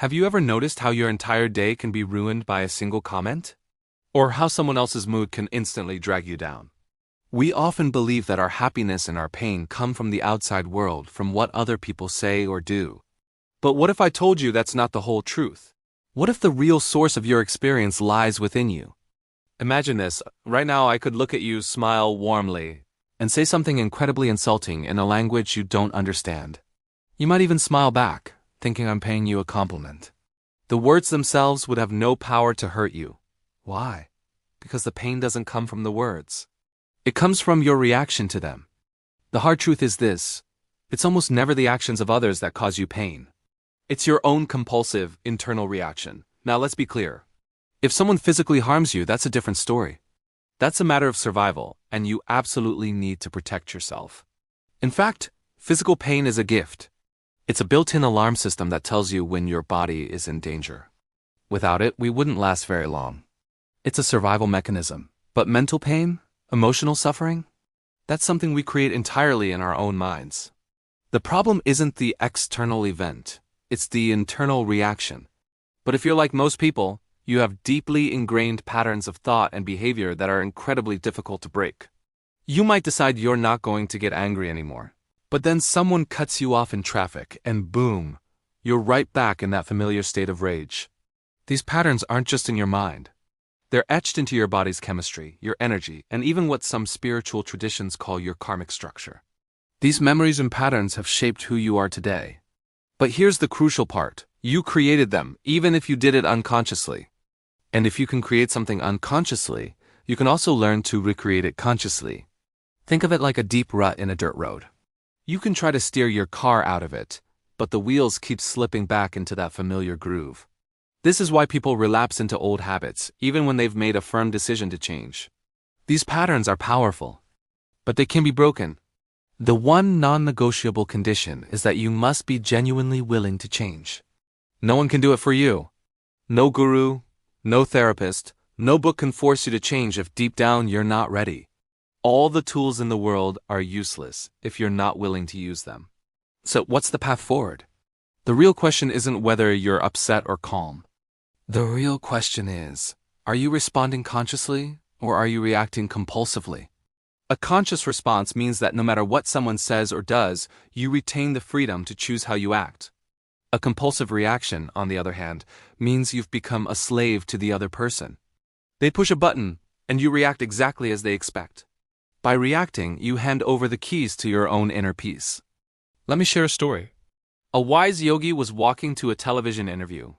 Have you ever noticed how your entire day can be ruined by a single comment? Or how someone else's mood can instantly drag you down? We often believe that our happiness and our pain come from the outside world, from what other people say or do. But what if I told you that's not the whole truth? What if the real source of your experience lies within you? Imagine this. Right now I could look at you, smile warmly, and say something incredibly insulting in a language you don't understand. You might even smile back, thinking I'm paying you a compliment. The words themselves would have no power to hurt you. Why? Because the pain doesn't come from the words. It comes from your reaction to them. The hard truth is this: it's almost never the actions of others that cause you pain. It's your own compulsive, internal reaction. Now let's be clear. If someone physically harms you, that's a different story. That's a matter of survival, and you absolutely need to protect yourself. In fact, physical pain is a gift. It's a built-in alarm system that tells you when your body is in danger. Without it, we wouldn't last very long. It's a survival mechanism. But mental pain, emotional suffering, that's something we create entirely in our own minds. The problem isn't the external event, it's the internal reaction. But if you're like most people, you have deeply ingrained patterns of thought and behavior that are incredibly difficult to break. You might decide you're not going to get angry anymore. But then someone cuts you off in traffic, and boom, you're right back in that familiar state of rage. These patterns aren't just in your mind. They're etched into your body's chemistry, your energy, and even what some spiritual traditions call your karmic structure. These memories and patterns have shaped who you are today. But here's the crucial part: you created them, even if you did it unconsciously. And if you can create something unconsciously, you can also learn to recreate it consciously. Think of it like a deep rut in a dirt road. You can try to steer your car out of it, but the wheels keep slipping back into that familiar groove. This is why people relapse into old habits, even when they've made a firm decision to change. These patterns are powerful, but they can be broken. The one non-negotiable condition is that you must be genuinely willing to change. No one can do it for you. No guru, no therapist, no book can force you to change if deep down you're not ready. All the tools in the world are useless if you're not willing to use them. So what's the path forward? The real question isn't whether you're upset or calm. The real question is, are you responding consciously or are you reacting compulsively? A conscious response means that no matter what someone says or does, you retain the freedom to choose how you act. A compulsive reaction, on the other hand, means you've become a slave to the other person. They push a button, and you react exactly as they expect. By reacting, you hand over the keys to your own inner peace. Let me share a story. A wise yogi was walking to a television interview.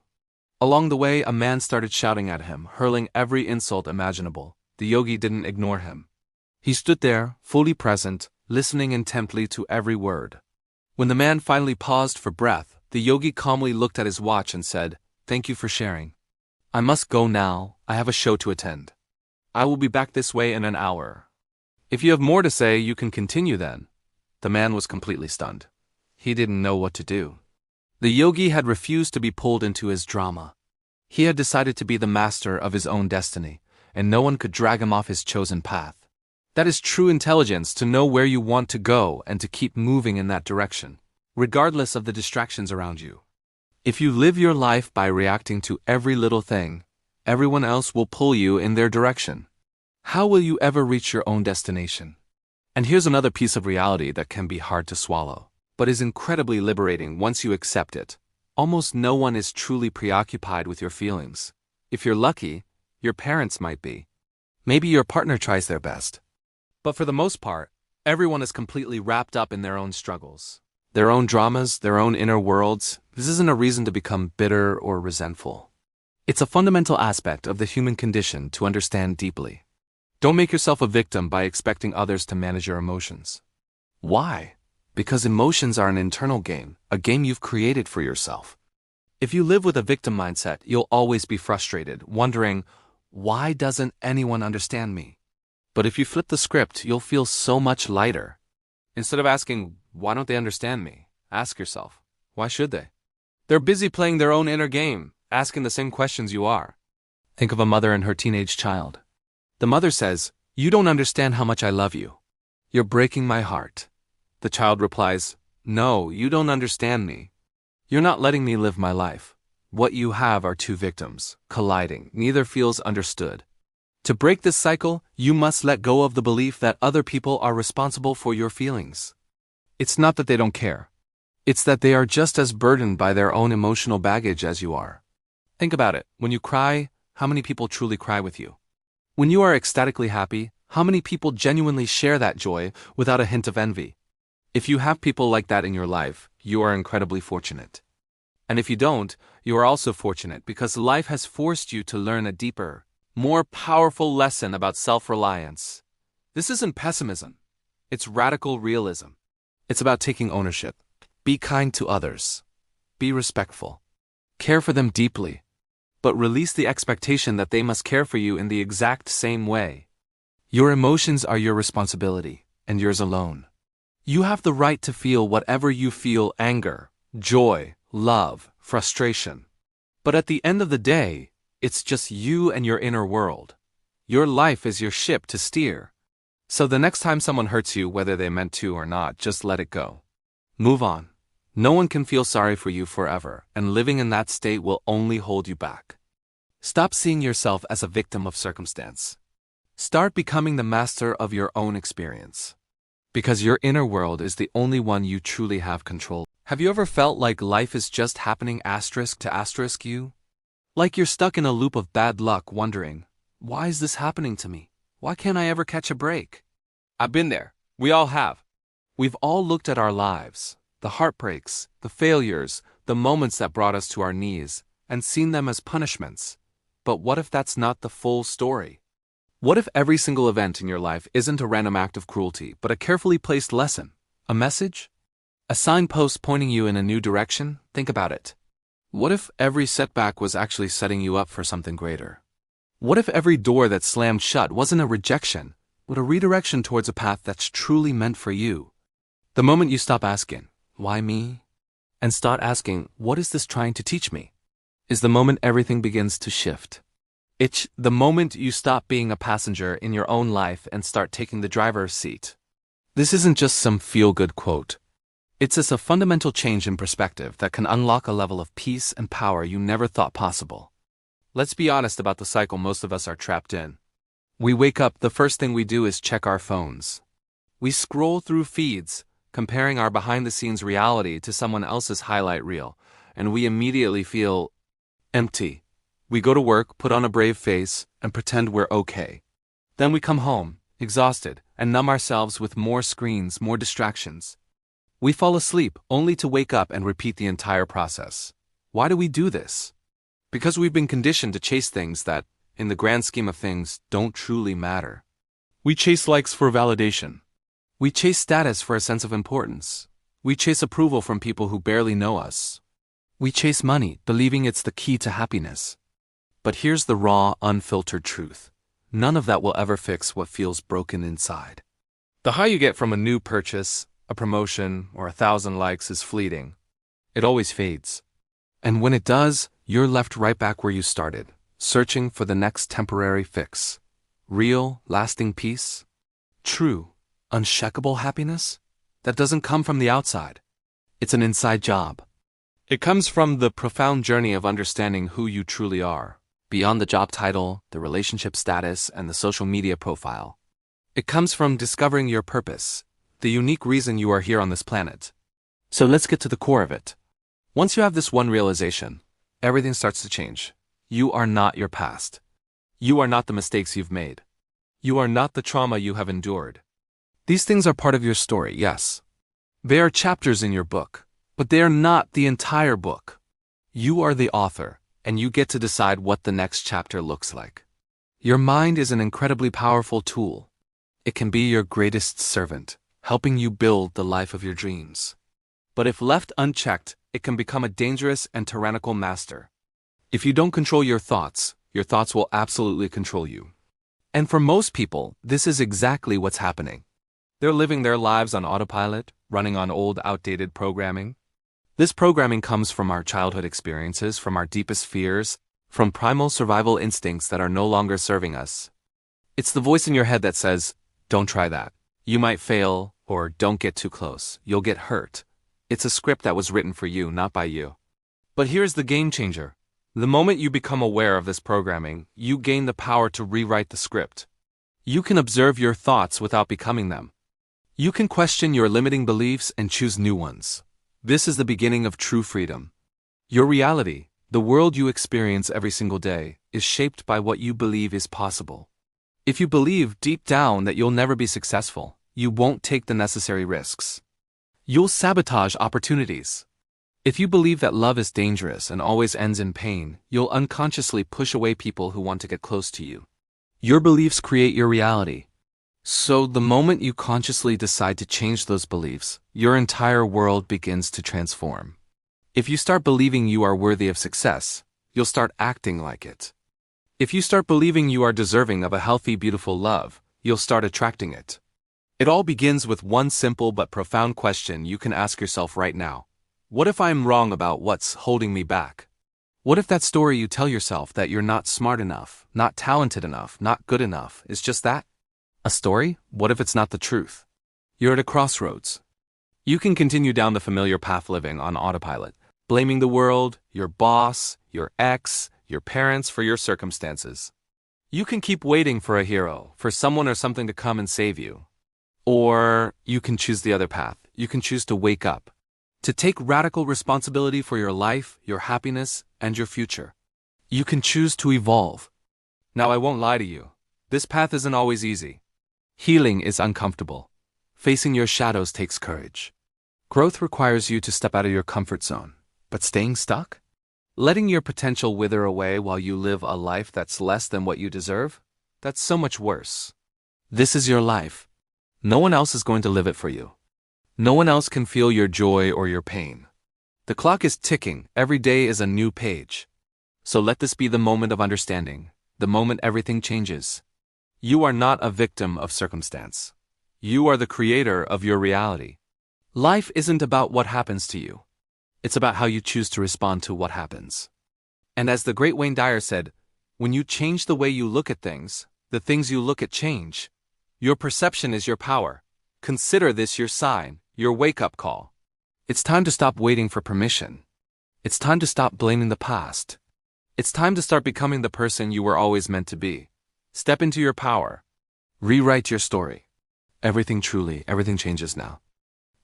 Along the way, a man started shouting at him, hurling every insult imaginable. The yogi didn't ignore him. He stood there, fully present, listening intently to every word. When the man finally paused for breath, the yogi calmly looked at his watch and said, "Thank you for sharing. I must go now. I have a show to attend. I will be back this way in an hour. If you have more to say, you can continue then." The man was completely stunned. He didn't know what to do. The yogi had refused to be pulled into his drama. He had decided to be the master of his own destiny, and no one could drag him off his chosen path. That is true intelligence, to know where you want to go and to keep moving in that direction, regardless of the distractions around you. If you live your life by reacting to every little thing, everyone else will pull you in their direction. How will you ever reach your own destination? And here's another piece of reality that can be hard to swallow, but is incredibly liberating once you accept it. Almost no one is truly preoccupied with your feelings. If you're lucky, your parents might be. Maybe your partner tries their best. But for the most part, everyone is completely wrapped up in their own struggles, their own dramas, their own inner worlds. This isn't a reason to become bitter or resentful. It's a fundamental aspect of the human condition to understand deeply. Don't make yourself a victim by expecting others to manage your emotions. Why? Because emotions are an internal game, a game you've created for yourself. If you live with a victim mindset, you'll always be frustrated, wondering, why doesn't anyone understand me? But if you flip the script, you'll feel so much lighter. Instead of asking, why don't they understand me? Ask yourself, why should they? They're busy playing their own inner game, asking the same questions you are. Think of a mother and her teenage child. The mother says, "You don't understand how much I love you. You're breaking my heart." The child replies, "No, you don't understand me. You're not letting me live my life. What you have are two victims, colliding, neither feels understood. To break this cycle, you must let go of the belief that other people are responsible for your feelings. It's not that they don't care. It's that they are just as burdened by their own emotional baggage as you are. Think about it. When you cry, how many people truly cry with you? When you are ecstatically happy, how many people genuinely share that joy without a hint of envy? If you have people like that in your life, you are incredibly fortunate. And if you don't, you are also fortunate because life has forced you to learn a deeper, more powerful lesson about self-reliance. This isn't pessimism. It's radical realism. It's about taking ownership. Be kind to others. Be respectful. Care for them deeply. But release the expectation that they must care for you in the exact same way. Your emotions are your responsibility, and yours alone. You have the right to feel whatever you feel: anger, joy, love, frustration. But at the end of the day, it's just you and your inner world. Your life is your ship to steer. So the next time someone hurts you, whether they meant to or not, just let it go. Move on. No one can feel sorry for you forever, and living in that state will only hold you back. Stop seeing yourself as a victim of circumstance. Start becoming the master of your own experience. Because your inner world is the only one you truly have control. Have you ever felt like life is just happening asterisk to asterisk you? Like you're stuck in a loop of bad luck, wondering, why is this happening to me? Why can't I ever catch a break? I've been there. We all have. We've all looked at our lives, the heartbreaks, the failures, the moments that brought us to our knees, and seen them as punishments. But what if that's not the full story? What if every single event in your life isn't a random act of cruelty, but a carefully placed lesson? A message? A signpost pointing you in a new direction? Think about it. What if every setback was actually setting you up for something greater? What if every door that slammed shut wasn't a rejection, but a redirection towards a path that's truly meant for you? The moment you stop asking, why me? And start asking, what is this trying to teach me? Is the moment everything begins to shift. It's the moment you stop being a passenger in your own life and start taking the driver's seat. This isn't just some feel-good quote. It's a fundamental change in perspective that can unlock a level of peace and power you never thought possible. Let's be honest about the cycle most of us are trapped in. We wake up, the first thing we do is check our phones. We scroll through feeds, comparing our behind-the-scenes reality to someone else's highlight reel, and we immediately feel empty. We go to work, put on a brave face, and pretend we're okay. Then we come home, exhausted, and numb ourselves with more screens, more distractions. We fall asleep, only to wake up and repeat the entire process. Why do we do this? Because we've been conditioned to chase things that, in the grand scheme of things, don't truly matter. We chase likes for validation. We chase status for a sense of importance. We chase approval from people who barely know us. We chase money, believing it's the key to happiness. But here's the raw, unfiltered truth. None of that will ever fix what feels broken inside. The high you get from a new purchase, a promotion, or 1,000 likes is fleeting. It always fades. And when it does, you're left right back where you started, searching for the next temporary fix. Real, lasting peace? True, unshakable happiness? That doesn't come from the outside. It's an inside job. It comes from the profound journey of understanding who you truly are, beyond the job title, the relationship status, and the social media profile. It comes from discovering your purpose, the unique reason you are here on this planet. So let's get to the core of it. Once you have this one realization, everything starts to change. You are not your past. You are not the mistakes you've made. You are not the trauma you have endured. These things are part of your story, yes. They are chapters in your book, but they are not the entire book. You are the author, and you get to decide what the next chapter looks like. Your mind is an incredibly powerful tool. It can be your greatest servant, helping you build the life of your dreams. But if left unchecked, it can become a dangerous and tyrannical master. If you don't control your thoughts will absolutely control you. And for most people, this is exactly what's happening. They're living their lives on autopilot, running on old, outdated programming. This programming comes from our childhood experiences, from our deepest fears, from primal survival instincts that are no longer serving us. It's the voice in your head that says, don't try that. You might fail, or don't get too close. You'll get hurt. It's a script that was written for you, not by you. But here's the game changer. The moment you become aware of this programming, you gain the power to rewrite the script. You can observe your thoughts without becoming them. You can question your limiting beliefs and choose new ones. This is the beginning of true freedom. Your reality, the world you experience every single day, is shaped by what you believe is possible. If you believe deep down that you'll never be successful, you won't take the necessary risks. You'll sabotage opportunities. If you believe that love is dangerous and always ends in pain, you'll unconsciously push away people who want to get close to you. Your beliefs create your reality. So the moment you consciously decide to change those beliefs, your entire world begins to transform. If you start believing you are worthy of success, you'll start acting like it. If you start believing you are deserving of a healthy, beautiful love, you'll start attracting it. It all begins with one simple but profound question you can ask yourself right now. What if I'm wrong about what's holding me back? What if that story you tell yourself that you're not smart enough, not talented enough, not good enough, is just that? A story? What if it's not the truth? You're at a crossroads. You can continue down the familiar path living on autopilot, blaming the world, your boss, your ex, your parents for your circumstances. You can keep waiting for a hero, for someone or something to come and save you. Or you can choose the other path. You can choose to wake up, to take radical responsibility for your life, your happiness, and your future. You can choose to evolve. Now, I won't lie to you. This path isn't always easy. Healing is uncomfortable. Facing your shadows takes courage. Growth requires you to step out of your comfort zone. But staying stuck? Letting your potential wither away while you live a life that's less than what you deserve? That's so much worse. This is your life. No one else is going to live it for you. No one else can feel your joy or your pain. The clock is ticking. Every day is a new page. So let this be the moment of understanding, the moment everything changes. You are not a victim of circumstance. You are the creator of your reality. Life isn't about what happens to you. It's about how you choose to respond to what happens. And as the great Wayne Dyer said, when you change the way you look at things, the things you look at change. Your perception is your power. Consider this your sign, your wake-up call. It's time to stop waiting for permission. It's time to stop blaming the past. It's time to start becoming the person you were always meant to be. Step into your power. Rewrite your story. Everything changes now.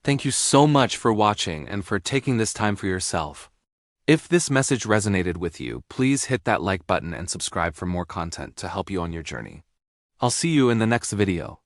Thank you so much for watching and for taking this time for yourself. If this message resonated with you, please hit that like button and subscribe for more content to help you on your journey. I'll see you in the next video.